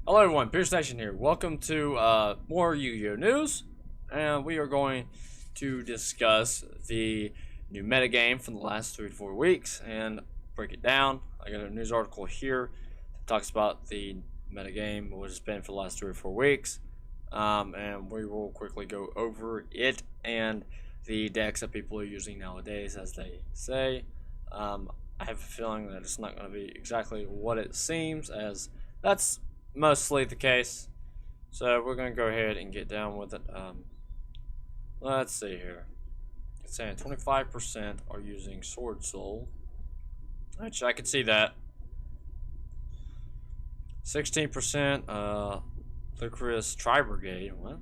Hello everyone, Pierce Station here. Welcome to more Yu-Gi-Oh news, and we are going to discuss the new metagame from the last 3 to 4 weeks and break it down. I got a news article here that talks about the metagame, what it's been for the last 3 or 4 weeks, and we will quickly go over it and the decks that people are using nowadays, as they say. I have a feeling that it's not going to be exactly what it seems, as that's mostly the case. So we're gonna go ahead and get down with it. Let's see here. It's saying 25% are using Sword Soul, which I can see that. 16% Licorice Tri Brigade. What?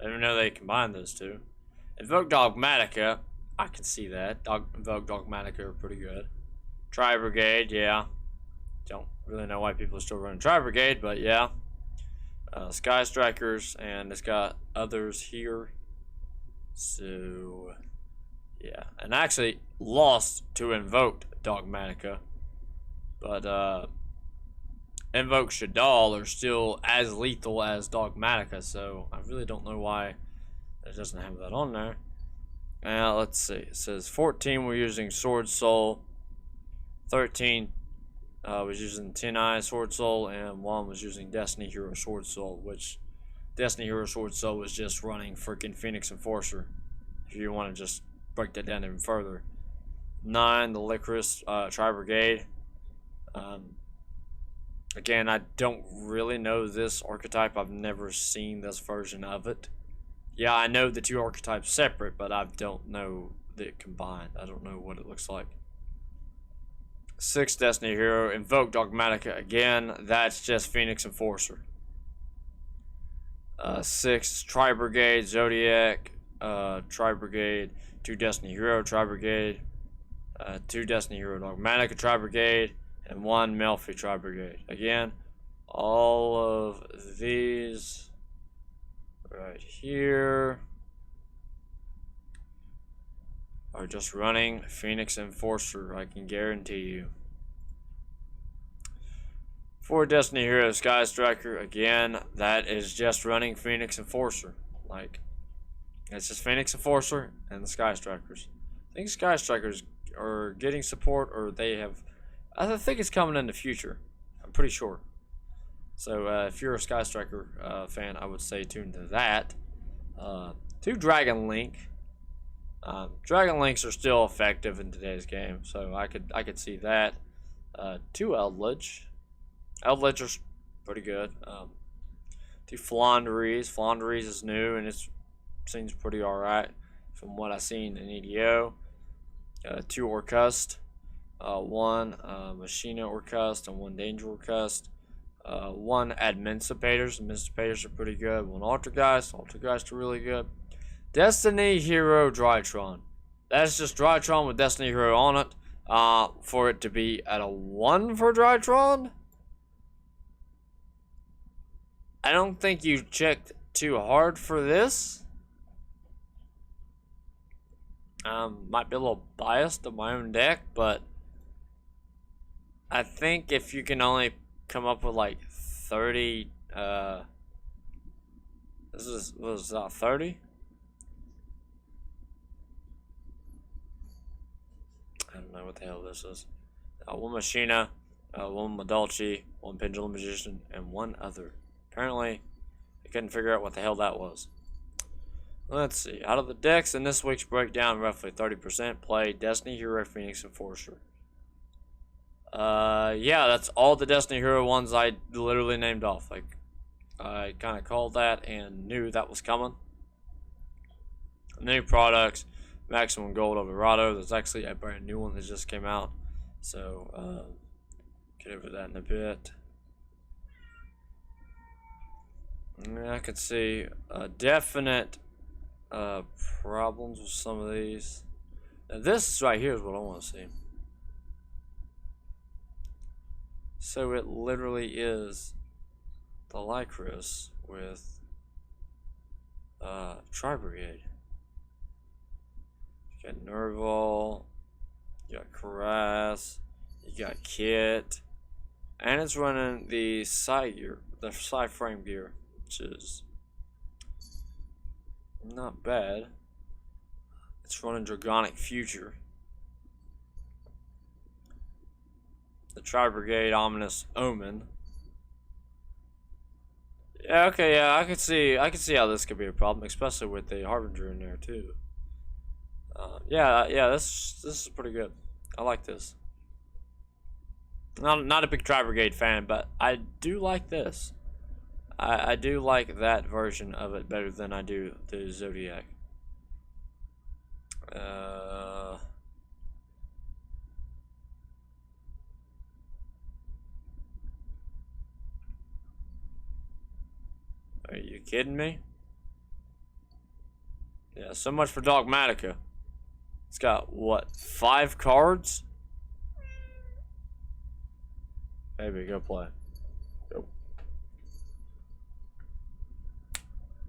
I didn't know they combined those two. Invoke Dogmatica. I can see that. Invoke Dogmatica are pretty good. Tri Brigade, yeah. Don't really know why people are still running Tri Brigade, but yeah. Sky Strikers, and it's got others here. So, yeah. And I actually lost to Invoke Dogmatica. But, Invoke Shadal are still as lethal as Dogmatica, so I really don't know why it doesn't have that on there. Let's see. It says 14 were using Sword Soul, 13 was using Tenai Sword Soul, and 1 was using Destiny Hero Sword Soul, which Destiny Hero Sword Soul was just running freaking Phoenix Enforcer, if you want to just break that down even further. 9, the Licorice Tri Brigade. Again, I don't really know this archetype. I've never seen this version of it. Yeah, I know the two archetypes separate, but I don't know it combined. I don't know what it looks like. 6 Destiny Hero, Invoke Dogmatica again, that's just Phoenix Enforcer. 6 Tri Brigade, Zodiac, Tri Brigade, 2 Destiny Hero, Tri Brigade, 2 Destiny Hero Dogmatica, Tri Brigade, and 1 Melfi Tri Brigade. Again, all of these right here are just running Phoenix Enforcer, I can guarantee you. 4 Destiny Hero Sky Striker, again, that is just running Phoenix Enforcer. Like, it's just Phoenix Enforcer and the Sky Strikers. I think Sky Strikers are getting support, or they have, I think it's coming in the future. I'm pretty sure. So, if you're a Sky Striker fan, I would stay tuned to that. 2 Dragon Link. Dragon Links are still effective in today's game, so I could see that. 2 Eldritch. Eldritch are pretty good. 2 Flaunderies. Flaunderies is new, and it seems pretty alright from what I've seen in EDO. 2 Orcust. 1 Machina Orcust, and 1 Danger Orcust. 1 Admincipators. Admincipators are pretty good. 1 Altergeist. Altergeist are really good. Destiny Hero Drytron. That's just Drytron with Destiny Hero on it. For it to be at a 1 for Drytron, I don't think you checked too hard for this. Might be a little biased to my own deck, but I think if you can only come up with like 30, this was 30? I don't know what the hell this is. 1 Machina, 1 Madolchi, 1 Pendulum Magician, and 1 other. Apparently, I couldn't figure out what the hell that was. Let's see. Out of the decks in this week's breakdown, roughly 30% play Destiny Hero Phoenix Enforcer. Yeah, that's all the Destiny Hero ones I literally named off. Like, I kind of called that and knew that was coming. New products. Maximum Gold Overrado. There's actually a brand new one that just came out. So, get over that in a bit. I could see definite problems with some of these. Now this right here is what I want to see. So it literally is the Lycris with Tri Brigade. You got Nerval, you got Caress, you got Kit, And it's running the side gear, the side frame gear, which is not bad. It's running Dragonic Future. The Tri-Brigade Ominous Omen. Yeah, okay, yeah, I can see how this could be a problem, especially with the Harbinger in there too. Yeah, this is pretty good. I like this. Not a big Tri-Brigade fan, but I do like this. I do like that version of it better than I do the Zodiac. Are you kidding me? Yeah, so much for Dogmatica. It's got, what, 5 cards? Baby, go play. Go.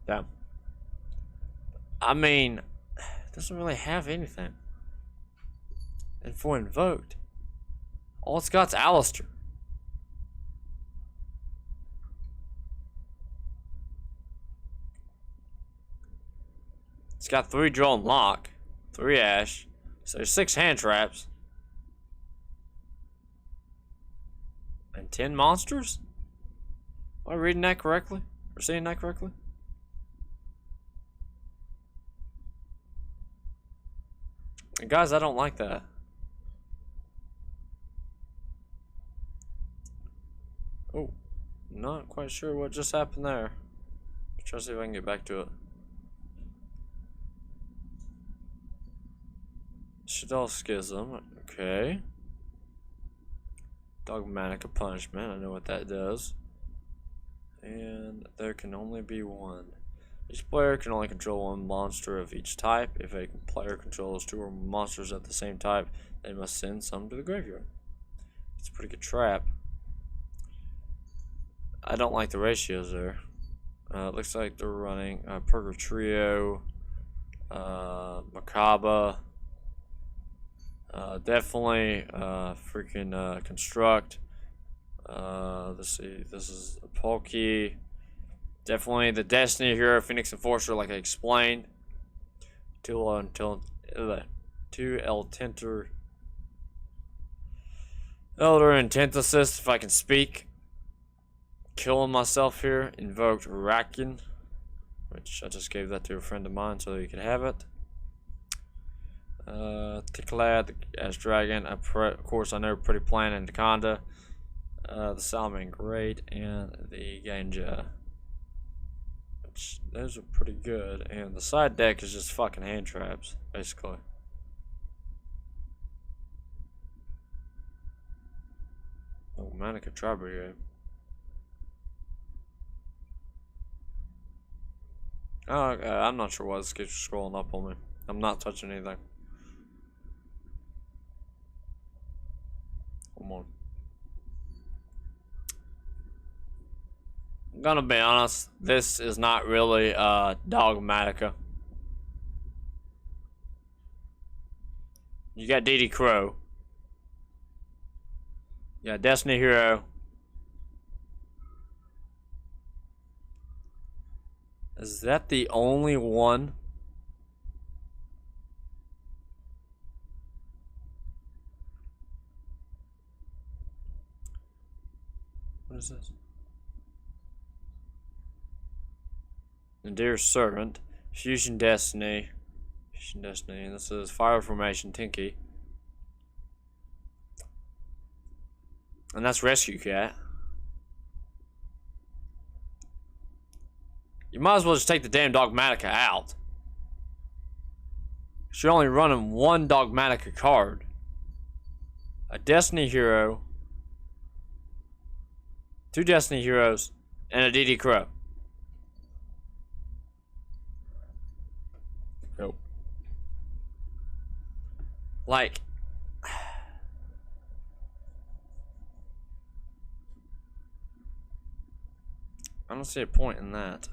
Damn. I mean, it doesn't really have anything. And for Invoked, all it's got's Alistair. It's got 3 draw and lock, 3 ash, so there's 6 hand traps, and 10 monsters? Am I reading that correctly? Or seeing that correctly? And guys, I don't like that. Oh, not quite sure what just happened there. Try to see if I can get back to it. Shadal Schism, okay. Dogmatica Punishment, I know what that does. And there can only be one. Each player can only control one monster of each type. If a player controls 2 or more monsters of the same type, they must send some to the graveyard. It's a pretty good trap. I don't like the ratios there. It looks like they're running Purgatrio, Macabre, definitely freaking Construct. Let's see, this is a Polkey. Definitely the Destiny Hero, Phoenix Enforcer, like I explained. 2 El Tinter. Elder Intent Assist, if I can speak. Killing myself here. Invoked Rakin, which I just gave that to a friend of mine so he could have it. Ticklad, the Ash Dragon. Of course, I know Pretty Plan and Dakonda. The Salmon Great, and the Ganja. Which, those are pretty good. And the side deck is just fucking hand traps, basically. Oh, Manica Tri-Brigade. Oh, okay. I'm not sure why this keeps scrolling up on me. I'm not touching anything. Come on. I'm gonna be honest, this is not really Dogmatica. You got DD Crow. You got Destiny Hero. Is that the only one? What is this? The Dear Servant, Fusion Destiny, and this is Fire Formation Tinky. And that's Rescue Cat. You might as well just take the damn Dogmatica out. You're only running 1 Dogmatica card. A Destiny Hero, 2 Destiny Heroes, and a DD Crow. Nope. Like, I don't see a point in that.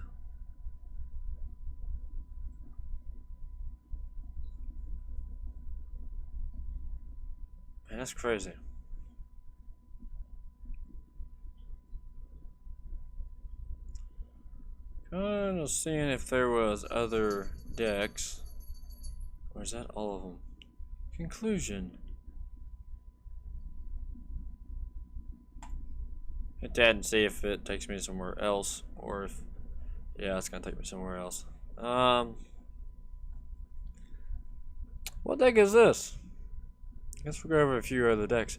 Man, that's crazy. Kind of seeing if there was other decks. Or is that all of them? Conclusion. Hit that and see if it takes me somewhere else, or if, yeah, it's gonna take me somewhere else. What deck is this? I guess we'll go over a few other decks.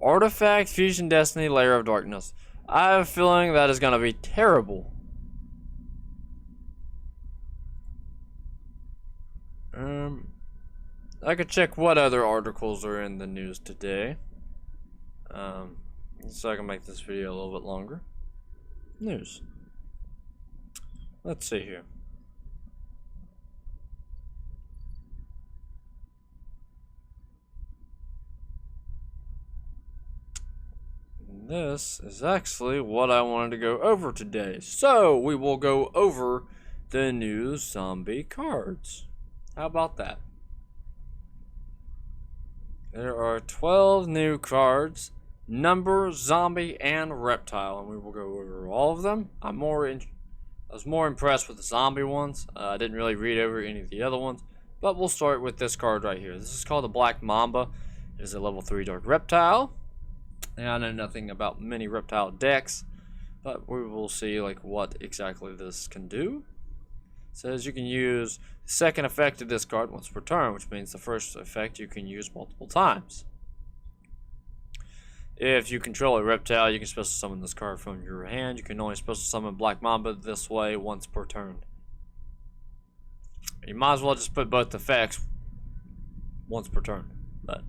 Artifact, Fusion Destiny, Layer of Darkness. I have a feeling that is gonna be terrible. I could check what other articles are in the news today. So I can make this video a little bit longer. News. Let's see here. This is actually what I wanted to go over today. So we will go over the new zombie cards. How about that? There are 12 new cards. Number, Zombie, and Reptile, and we will go over all of them. I was more impressed with the Zombie ones. I didn't really read over any of the other ones, but we'll start with this card right here. This is called the Black Mamba. It is a level 3 Dark Reptile. And I know nothing about many Reptile decks, but we will see like what exactly this can do. It says you can use the second effect of this card once per turn, which means the first effect you can use multiple times. If you control a reptile, you can special summon this card from your hand. You can only special summon Black Mamba this way once per turn. You might as well just put both effects once per turn. But,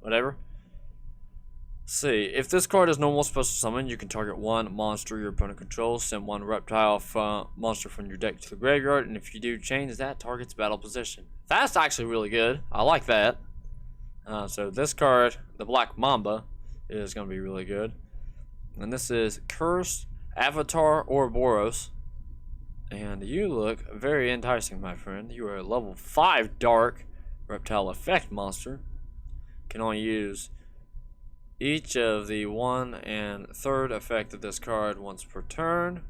whatever. Let's see, if this card is normal special summon, you can target one monster your opponent controls, send one reptile monster from your deck to the graveyard, and if you do, change that target's battle position. That's actually really good. I like that. So this card, the Black Mamba, is going to be really good. And this is Curse, Avatar, Ouroboros. And you look very enticing, my friend. You are a level 5 Dark Reptile Effect monster. Can only use each of the 1 and 3rd effect of this card once per turn.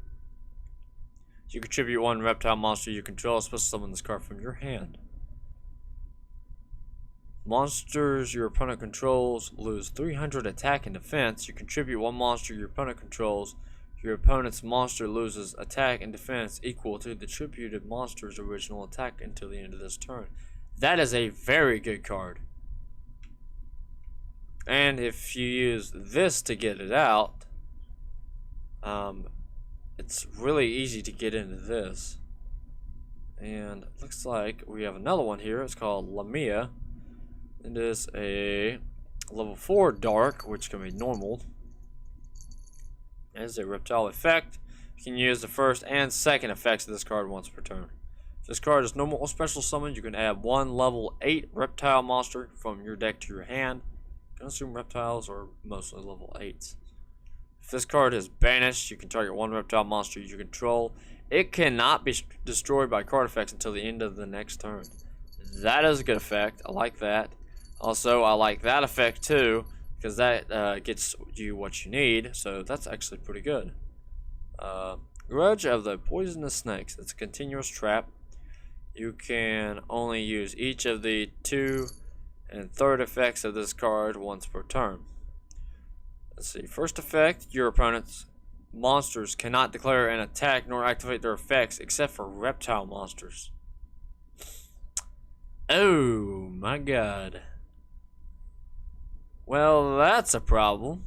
You contribute 1 reptile monster you control, special summon this card from your hand. Monsters your opponent controls lose 300 attack and defense. You contribute 1 monster your opponent controls. Your opponent's monster loses attack and defense equal to the attributed monster's original attack until the end of this turn. That is a very good card. And if you use this to get it out, it's really easy to get into this. And it looks like we have another one here. It's called Lamia. It is a level 4 Dark, which can be normal. It is a reptile effect. You can use the first and second effects of this card once per turn. If this card is normal or special summon, you can add 1 level 8 reptile monster from your deck to your hand. You can assume reptiles are mostly level 8s. If this card is banished, you can target 1 reptile monster you control. It cannot be destroyed by card effects until the end of the next turn. That is a good effect. I like that. Also, I like that effect too, because that gets you what you need, so that's actually pretty good. Grudge of the Poisonous Snakes. It's a continuous trap. You can only use each of the 2 and 3rd effects of this card once per turn. Let's see. First effect, your opponent's monsters cannot declare an attack nor activate their effects except for reptile monsters. Oh my god. Well, that's a problem.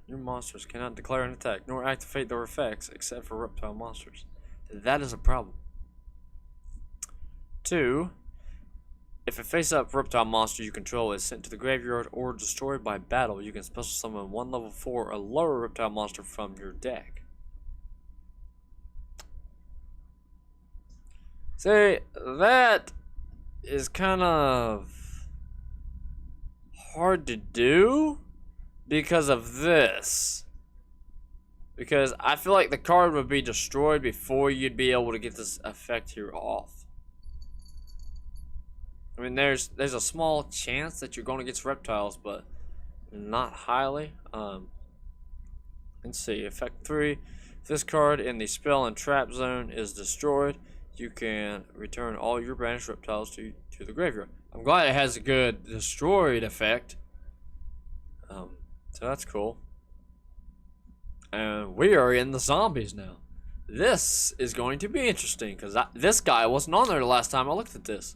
Your monsters cannot declare an attack nor activate their effects except for reptile monsters. That is a problem. 2. If a face-up reptile monster you control is sent to the graveyard or destroyed by battle, you can special summon 1 level 4 or lower reptile monster from your deck. See, that is kind of hard to do because of this. Because I feel like the card would be destroyed before you'd be able to get this effect here off. I mean, there's a small chance that you're going to get reptiles, but not highly. Let's see, effect 3. If this card in the spell and trap zone is destroyed, you can return all your banished reptiles to the graveyard. I'm glad it has a good destroyed effect. So that's cool. And we are in the zombies now. This is going to be interesting because this guy wasn't on there the last time I looked at this.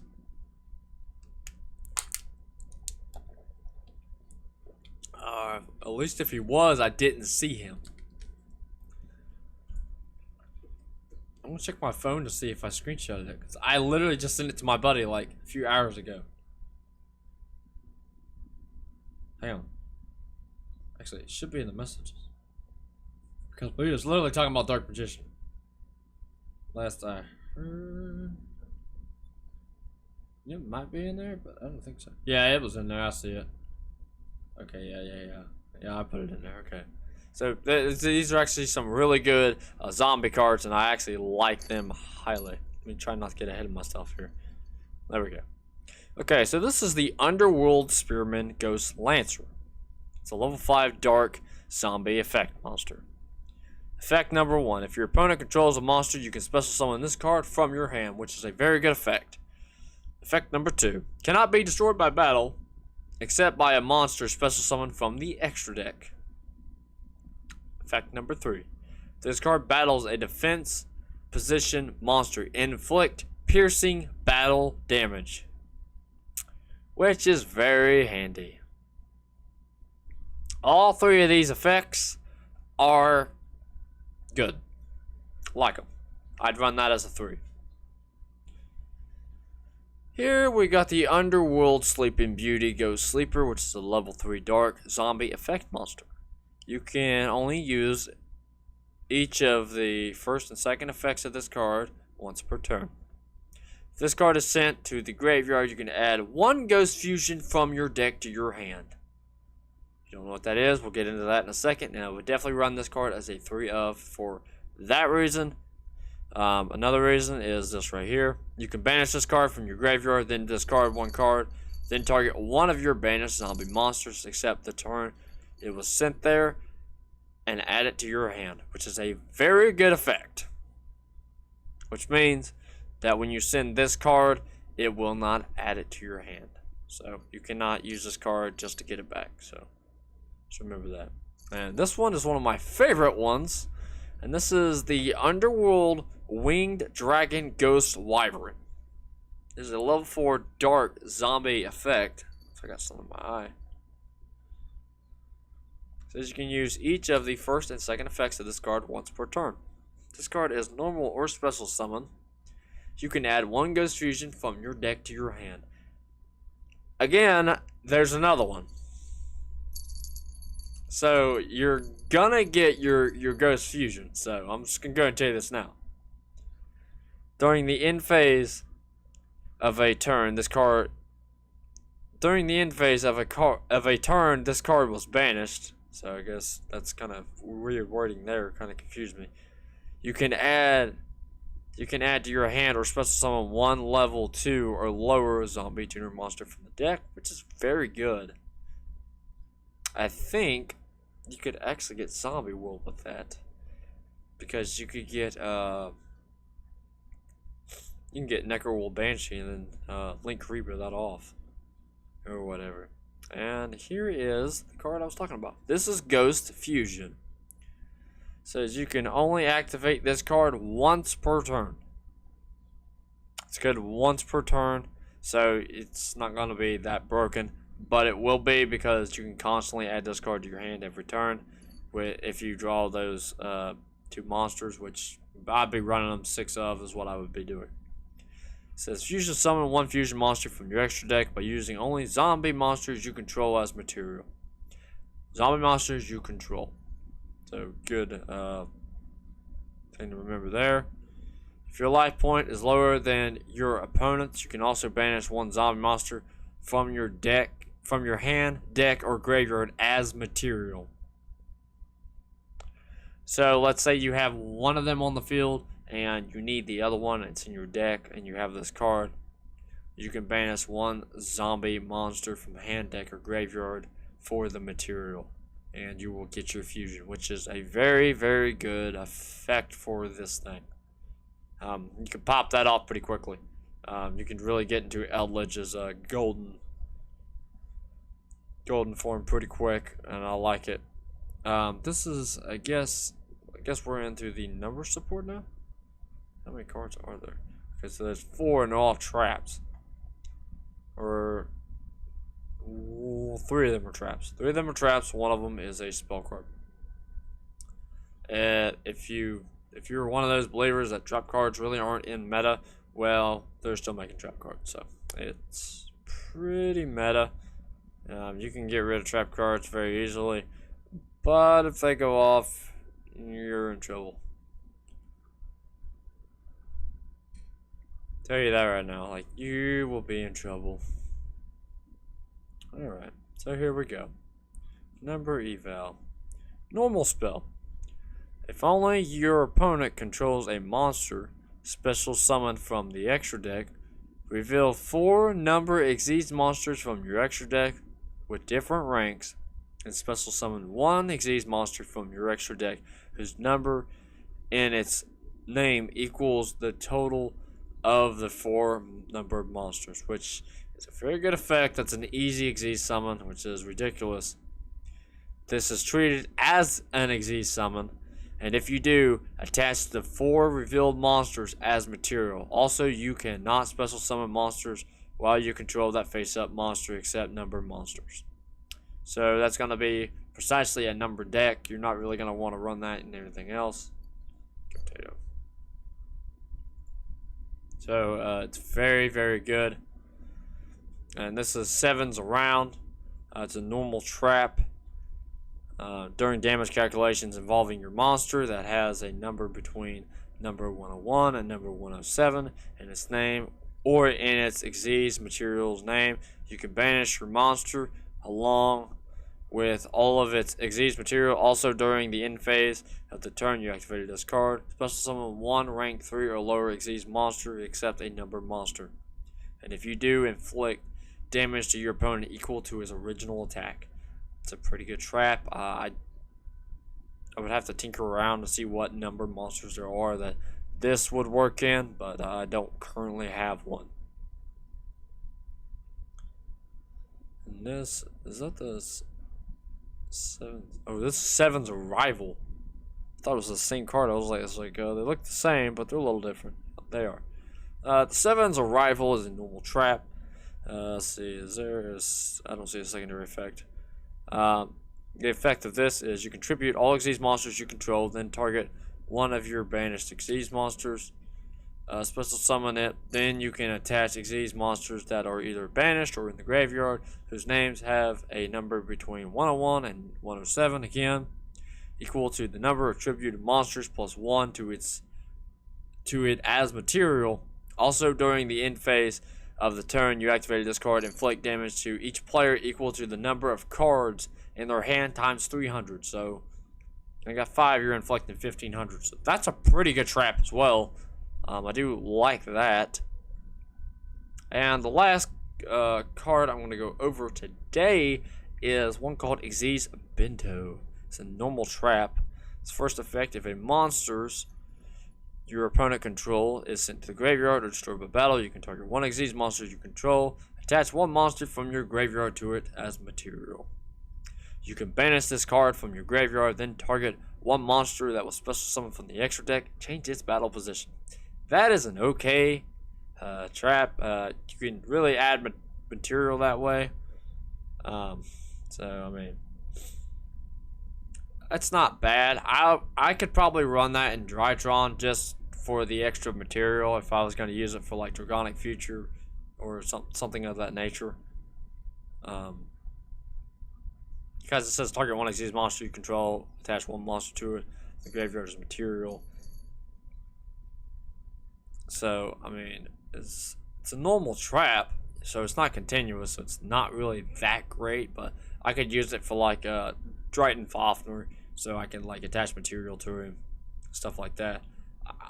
At least if he was, I didn't see him. I'm gonna check my phone to see if I screenshotted it, because I literally just sent it to my buddy like a few hours ago. Hang on. Actually, it should be in the messages. Because we was literally talking about Dark Magician. Last I heard. It might be in there, but I don't think so. Yeah, it was in there. I see it. Okay, yeah. Yeah, I put it in there. Okay. So these are actually some really good zombie cards, and I actually like them highly. Let me try not to get ahead of myself here. There we go. Okay, so this is the Underworld Spearman Ghost Lancer. It's a level 5 dark zombie effect monster. Effect number 1. If your opponent controls a monster, you can special summon this card from your hand, which is a very good effect. Effect number 2. Cannot be destroyed by battle, except by a monster special summoned from the extra deck. Effect number 3. This card battles a defense position monster. Inflict piercing battle damage, which is very handy. All 3 of these effects are good. Like them. I'd run that as a 3. Here we got the Underworld Sleeping Beauty Ghost Sleeper, which is a level 3 dark zombie effect monster. You can only use each of the first and second effects of this card once per turn. If this card is sent to the graveyard, you can add 1 Ghost Fusion from your deck to your hand. If you don't know what that is, we'll get into that in a second. And I would definitely run this card as a 3 of for that reason. Another reason is this right here. You can banish this card from your graveyard, then discard 1 card, then target 1 of your banished zombie monsters except the turn it was sent there, and add it to your hand, which is a very good effect. Which means that when you send this card, it will not add it to your hand. So you cannot use this card just to get it back. So just remember that. And this one is one of my favorite ones. And this is the Underworld Winged Dragon Ghost Wyvern. This is a level 4 dark zombie effect. So I got some in my eye. Says you can use each of the first and second effects of this card once per turn. This card is normal or special summon. You can add 1 Ghost Fusion from your deck to your hand. Again, there's another one. So you're gonna get your Ghost Fusion. So I'm just gonna go and tell you this now. During the end phase of a turn, this card. During the end phase of a turn, this card was banished. So I guess that's kind of weird wording there. Kind of confused me. You can add to your hand or special summon 1 level 2 or lower zombie tuner monster from the deck, which is very good. I think you could actually get Zombie World with that, because you could get you can get Necroworld Banshee and then Link Reaper that off or whatever. And here is the card I was talking about. This is Ghost Fusion. Says you can only activate this card once per turn. It's good once per turn, so it's not going to be that broken, but it will be because you can constantly add this card to your hand every turn. If you draw those 2 monsters, which I'd be running them 6 of, is what I would be doing. It says fusion summon 1 fusion monster from your extra deck by using only zombie monsters you control as material. Zombie monsters you control. So good thing to remember there. If your life point is lower than your opponent's, you can also banish 1 zombie monster from your deck, from your hand, deck, or graveyard as material. So let's say you have 1 of them on the field and you need the other one, it's in your deck, and you have this card. You can banish 1 zombie monster from hand, deck, or graveyard for the material. and you will get your fusion, which is a very, very good effect for this thing. You can pop that off pretty quickly. You can really get into Eldridge's golden form pretty quick, and I like it. This is, I guess we're into the number support now. How many cards are there? Okay, so there's 4 and they're all traps. Or 3 of them are traps. 3 of them are traps. One of them is a spell card. If you're one of those believers that trap cards really aren't in meta, well, they're still making trap cards, so it's pretty meta. You can get rid of trap cards very easily, but if they go off, you're in trouble. Tell you that right now, like, you will be in trouble. Alright, so here we go. Number eval. Normal spell. If only your opponent controls a monster special summoned from the extra deck, reveal 4 number aziz monsters from your extra deck with different ranks, and special summon 1 aziz monster from your extra deck whose number in its name equals the total of the 4 numbered monsters, which is a very good effect. That's an easy aziz summon, which is ridiculous. This is treated as an aziz summon, and if you do, attach the 4 revealed monsters as material. Also, you cannot special summon monsters while you control that face-up monster except numbered monsters. So that's going to be precisely a numbered deck. You're not really going to want to run that and everything else. Potato. So it's very, very good. And this is 7s around. It's a normal trap. During damage calculations involving your monster that has a number between number 101 and number 107 in its name or in its aziz material's name, you can banish your monster along with all of its aziz material. Also, during the end phase of the turn, you activated this card. Special summon 1 rank 3 or lower aziz monster except a numbered monster. And if you do, inflict damage to your opponent equal to his original attack. It's a pretty good trap. I would have to tinker around to see what number monsters there are that this would work in, but I don't currently have one. And this, is that the 7? Oh, this is 7's Arrival. I thought it was the same card. I was like, they look the same, but they're a little different. They are. The 7's Arrival is a normal trap. Let's see, I don't see a secondary effect. The effect of this is you contribute all aziz monsters you control, then target one of your banished aziz monsters. Special summon it, then you can attach aziz monsters that are either banished or in the graveyard, whose names have a number between 101 and 107, again, equal to the number of attributed monsters plus 1 to it as material. Also, during the end phase of the turn, you activated this card, inflict damage to each player equal to the number of cards in their hand times 300. So, I got 5, you're inflicting 1500. So, that's a pretty good trap as well. I do like that. And the last card I'm going to go over today is one called Aziz Bento. It's a normal trap. Its first effect, if a monster's your opponent control is sent to the graveyard or destroyed by battle, you can target 1 Aziz monster you control, attach 1 monster from your graveyard to it as material. You can banish this card from your graveyard, then target 1 monster that was special summoned from the extra deck, change its battle position. That is an okay trap. You can really add material that way. So, I mean, that's not bad. I could probably run that in Drytron just for the extra material if I was going to use it for like Dragonic Future or something of that nature. Because it says target 1 Aziz monster you control, attach 1 monster to it. The graveyard is material. So, I mean, it's a normal trap, so it's not continuous, so it's not really that great, but I could use it for like Triton Fafnir, so I can like attach material to him, stuff like that.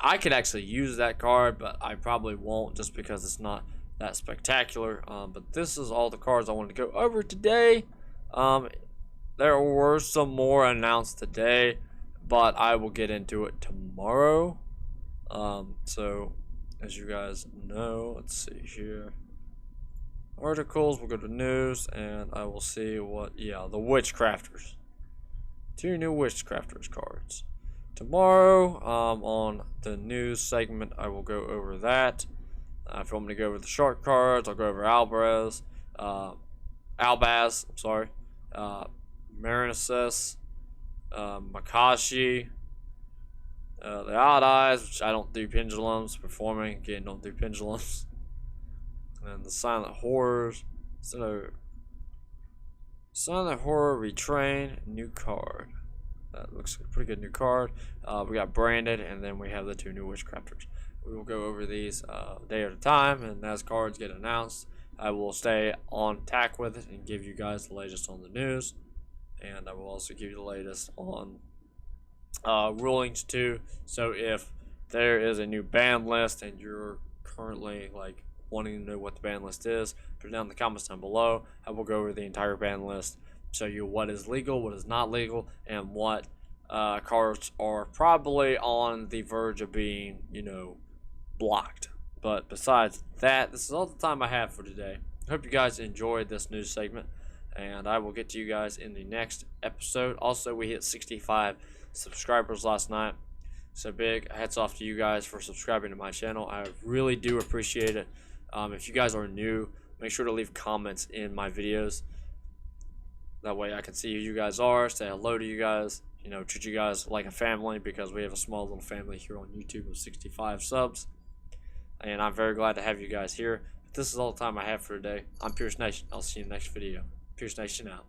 I could actually use that card, but I probably won't just because it's not that spectacular. But this is all the cards I wanted to go over today. there were some more announced today, but I will get into it tomorrow. So as you guys know, let's see here. Articles, we'll go to news, and I will see what, yeah, the Witchcrafters. 2 new Witchcrafters cards. Tomorrow, on the news segment, I will go over that. If you want me to go over the shark cards, I'll go over Albaz, Marinasis, Makashi, the Odd Eyes, which I don't do pendulums. Performing, again, don't do pendulums. And the Silent Horrors. So, Silent Horror Retrain, new card. That looks like a pretty good new card. We got Branded, and then we have the 2 new Witchcrafters. We will go over these day at a time, and as cards get announced, I will stay on tack with it and give you guys the latest on the news. And I will also give you the latest on rulings too. So if there is a new ban list and you're currently like wanting to know what the ban list is, put it down in the comments down below. I will go over the entire ban list, show you what is legal, what is not legal, and what cards are probably on the verge of being, blocked. But besides that, this is all the time I have for today. I hope you guys enjoyed this news segment, and I will get to you guys in the next episode. Also, we hit 65 subscribers last night, so big hats off to you guys for subscribing to my channel. I really do appreciate it. If you guys are new, make sure to leave comments in my videos. That way I can see who you guys are, say hello to you guys, treat you guys like a family, because we have a small little family here on YouTube with 65 subs. And I'm very glad to have you guys here. But this is all the time I have for today. I'm Pierce Nation. I'll see you in the next video. Pierce Nation out.